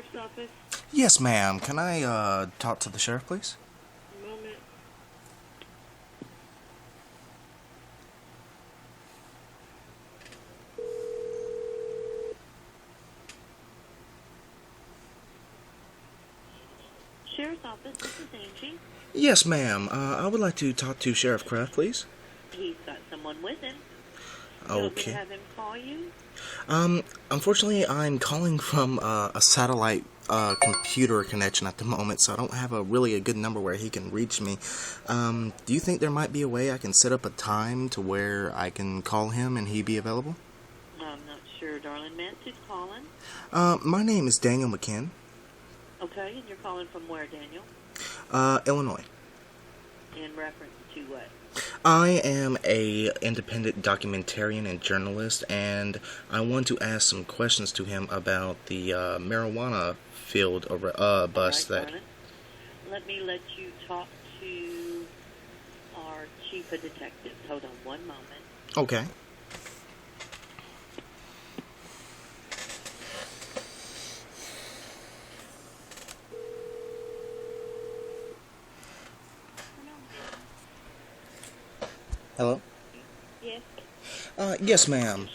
Sheriff's Office. Yes, ma'am. Can I talk to the sheriff, please? A moment. Sheriff's Office, this is Angie. Yes, ma'am. I would like to talk to Sheriff Kraft, please. He's got someone with him. You want me to Okay. have him call you? Unfortunately, I'm calling from a satellite computer connection at the moment, so I don't have really a good number where he can reach me. Do you think there might be a way I can set up a time to where I can call him and he be available? I'm not sure, darling. Matt, who's calling? My name is Daniel McKinn, Okay, and you're calling from where, Daniel? Illinois. In reference to what? I am a independent documentarian and journalist, and I want to ask some questions to him about the marijuana field bust All right, that. darling. Let me let you talk to our chief of detectives. Hold on one moment. Okay. Hello? Yes. Yes, ma'am.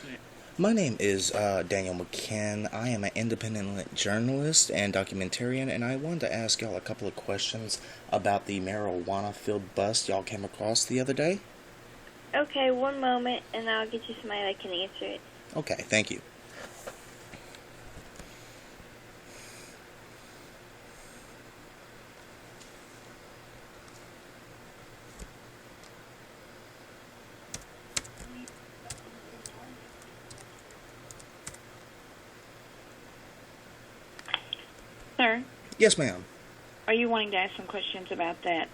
My name is Daniel McKinn. I am an independent journalist and documentarian, and I wanted to ask y'all a couple of questions about the marijuana field bust y'all came across the other day. Okay, one moment, and I'll get you somebody that can answer it. Okay, thank you. Sir, Yes, ma'am. are you wanting to ask some questions about that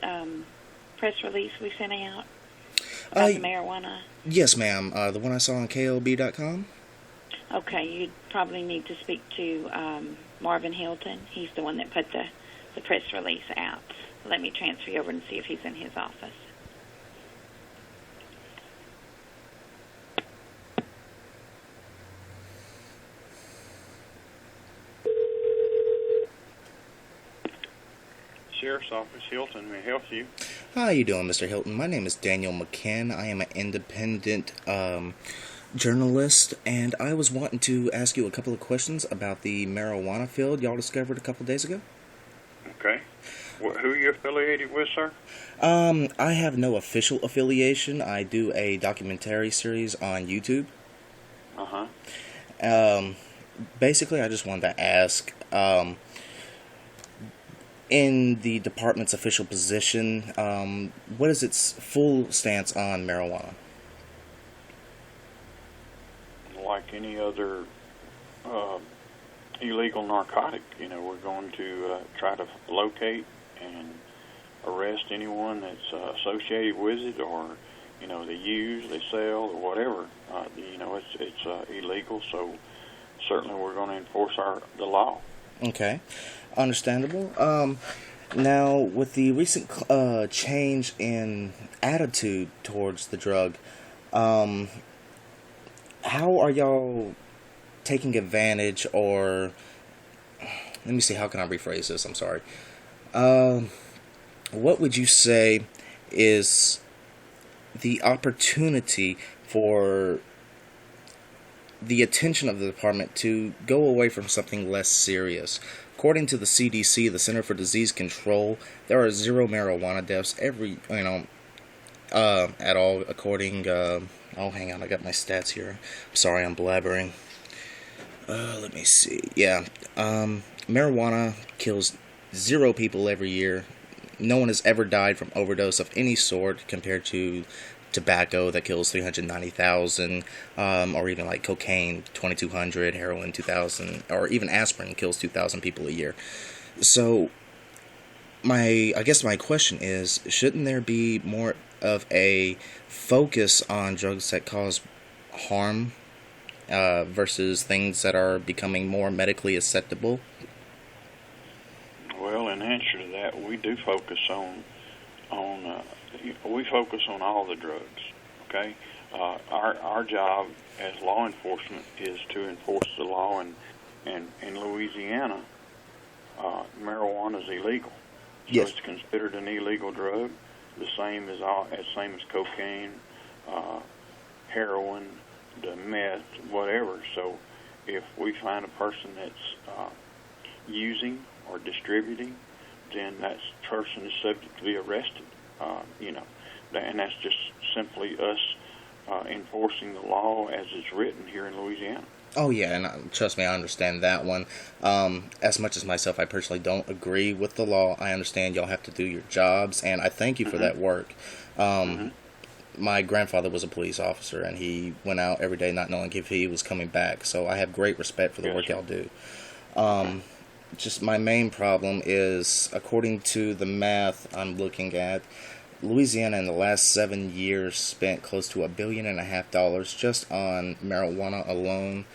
press release we sent out Uh, about the marijuana? Yes, ma'am. The one I saw on KLB.com? Okay, you'd probably need to speak to Marvin Hilton. He's the one that put the press release out. Let me transfer you over and see if he's in his office. Sheriff's Office, Hilton, may I help you? How you doing, Mr. Hilton? My name is Daniel McKinn. I am an independent journalist, and I was wanting to ask you a couple of questions about the marijuana field y'all discovered a couple days ago. Okay. Who are you affiliated with, sir? I have no official affiliation. I do a documentary series on YouTube. Uh-huh. Basically, I just wanted to ask, in the department's official position, what is its full stance on marijuana? Like any other illegal narcotic, we're going to try to locate and arrest anyone that's associated with it, or they use, they sell, or whatever. It's illegal, so certainly we're going to enforce the law. Okay, understandable. Now, with the recent change in attitude towards the drug, how are y'all taking advantage, or let me see, how can I rephrase this? I'm sorry. What would you say is the opportunity for the attention of the department to go away from something less serious? According to the CDC, the Center for Disease Control, there are 0 marijuana deaths at all, according, hang on, I got my stats here. I'm sorry, I'm blabbering. Let me see. Yeah, marijuana kills 0 people every year. No one has ever died from overdose of any sort, compared to tobacco that kills 390,000, or even like cocaine 2,200, heroin 2,000, or even aspirin kills 2,000 people a year. So I guess my question is, shouldn't there be more of a focus on drugs that cause harm versus things that are becoming more medically acceptable? Well, in answer to that, we do focus on we focus on all the drugs. Okay, our job as law enforcement is to enforce the law, and in Louisiana, marijuana is illegal. So Yes. it's considered an illegal drug, the same as cocaine, heroin, the meth, whatever. So if we find a person that's using or distributing, then that person is subject to be arrested. And that's just simply us enforcing the law as it's written here in Louisiana. Oh yeah, and trust me, I understand that one. As much as myself, I personally don't agree with the law. I understand y'all have to do your jobs, and I thank you for that work. My grandfather was a police officer, and he went out every day not knowing if he was coming back. So I have great respect for the work y'all do. Just my main problem is, according to the math I'm looking at, Louisiana in the last 7 years spent close to $1.5 billion just on marijuana alone.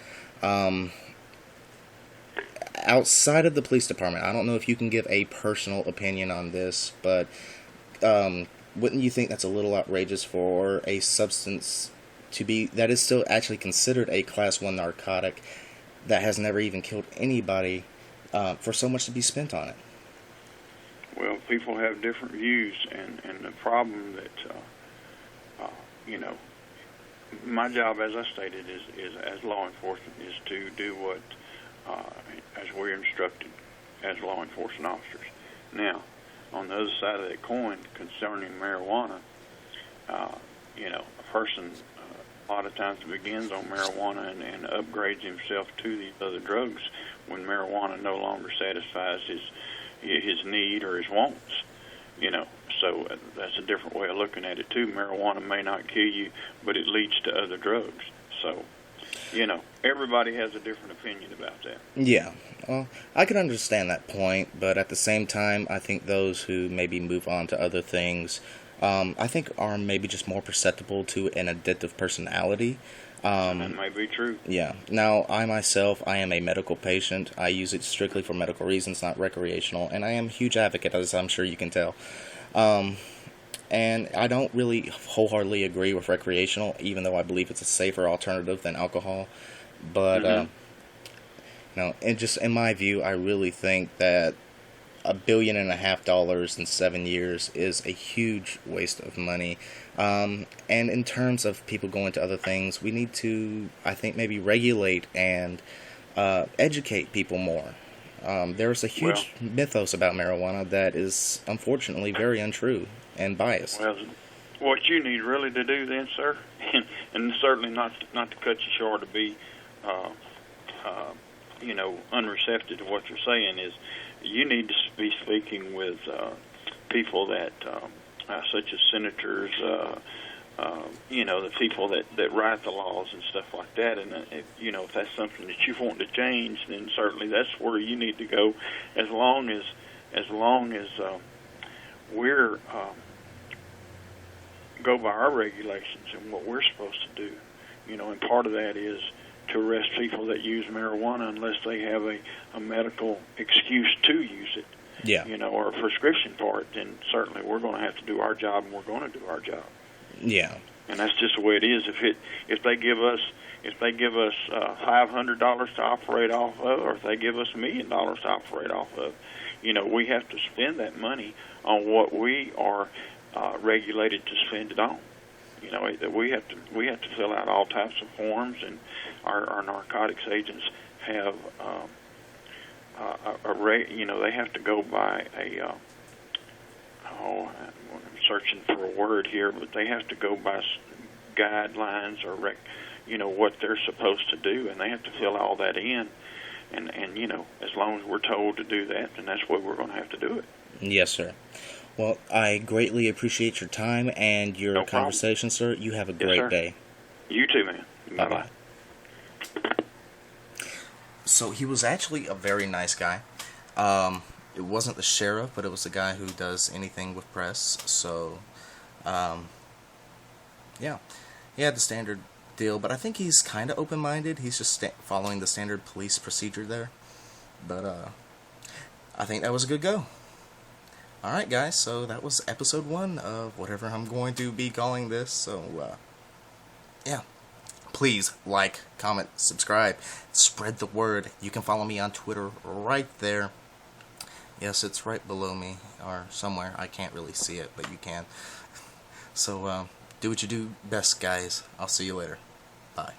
Outside of the police department, I don't know if you can give a personal opinion on this, but wouldn't you think that's a little outrageous for a substance to be that is still actually considered a Class 1 narcotic that has never even killed anybody, for so much to be spent on it? Well, people have different views, and the problem that, my job, as I stated, is as law enforcement, is to do what, as we're instructed as law enforcement officers. Now, on the other side of that coin, concerning marijuana, a person a lot of times begins on marijuana and upgrades himself to these other drugs when marijuana no longer satisfies his need or his wants. So that's a different way of looking at it too. Marijuana may not kill you, but it leads to other drugs. So, everybody has a different opinion about that. Yeah, well, I can understand that point, but at the same time, I think those who maybe move on to other things, I think are maybe just more susceptible to an addictive personality. That may be true. Yeah. Now, I myself, I am a medical patient. I use it strictly for medical reasons, not recreational, and I am a huge advocate, as I'm sure you can tell. And I don't really wholeheartedly agree with recreational, even though I believe it's a safer alternative than alcohol. But, and just in my view, I really think that $1.5 billion in 7 years is a huge waste of money. And in terms of people going to other things, we need to, I think, maybe regulate and educate people more. There's a huge mythos about marijuana that is unfortunately very untrue and biased. Well, what you need really to do then, sir, and certainly not to cut you short, to be unreceptive to what you're saying, is you need to be speaking with people that, such as senators, the people that write the laws and stuff like that. And if that's something that you want to change, then certainly that's where you need to go. As long as we're go by our regulations and what we're supposed to do, and part of that is to arrest people that use marijuana unless they have a medical excuse to use it. Yeah. Or a prescription for it, then certainly we're going to have to do our job, and we're going to do our job. Yeah. And that's just the way it is. If they give us $500 to operate off of, or if they give us $1 million to operate off of, we have to spend that money on what we are regulated to spend it on. We have to fill out all types of forms, and our narcotics agents have they have to go by I'm searching for a word here, but they have to go by guidelines or what they're supposed to do, and they have to fill all that in, and as long as we're told to do that, then that's what we're going to have to do it. Yes, sir. Well, I greatly appreciate your time and your conversation, sir. You have a great day. You too, man. Bye-bye. So he was actually a very nice guy. It wasn't the sheriff, but it was the guy who does anything with press. So, yeah. He had the standard deal, but I think he's kind of open-minded. He's just following the standard police procedure there. But I think that was a good go. Alright, guys, so that was episode 1 of whatever I'm going to be calling this. So, yeah. Please like, comment, subscribe, spread the word. You can follow me on Twitter right there. Yes, it's right below me, or somewhere. I can't really see it, but you can. So, do what you do best, guys. I'll see you later. Bye.